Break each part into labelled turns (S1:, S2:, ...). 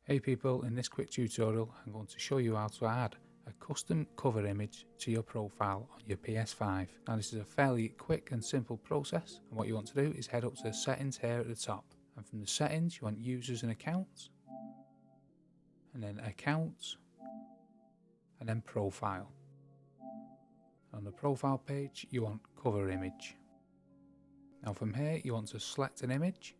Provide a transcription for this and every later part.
S1: Hey people, in this quick tutorial I'm going to show you how to add a custom cover image to your profile on your PS5. Now this is a fairly quick and simple process, and what you want to do is head up to the settings here at the top, and from the settings you want users and accounts, and then accounts, and then profile. On the profile page you want cover image. Now from here you want to select an image,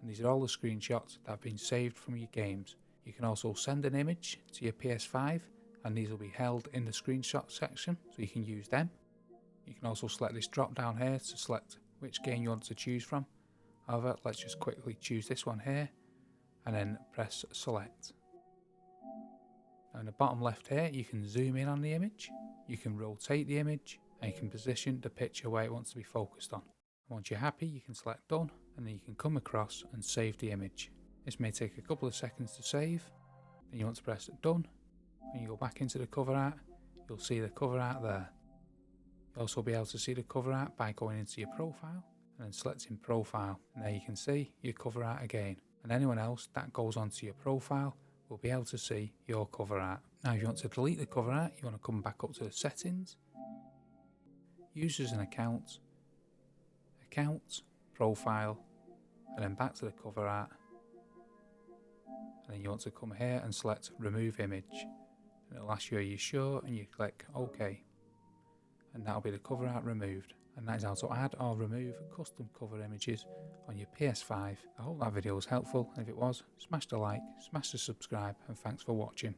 S1: and these are all the screenshots that have been saved from your games. You can also send an image to your PS5 and these will be held in the screenshot section so you can use them. You can also select this drop down here to select which game you want to choose from. However, let's just quickly choose this one here and then press select. Now in the bottom left here you can zoom in on the image, you can rotate the image, and you can position the picture where it wants to be focused on. Once you're happy you can select done, and then you can come across and save the image. This may take a couple of seconds to save. Then you want to press done, and you go back into the cover art. You'll see the cover art there. You'll also be able to see the cover art by going into your profile and then selecting profile, and there you can see your cover art again, and anyone else that goes onto your profile will be able to see your cover art. Now if you want to delete the cover art, you want to come back up to the settings, users and accounts, profile, and then back to the cover art, and then you want to come here and select remove image, and it'll ask you are you sure, and you click OK, and that'll be the cover art removed. And that is how to add or remove custom cover images on your PS5. I hope that video was helpful, and if it was, smash the like, smash the subscribe, and thanks for watching.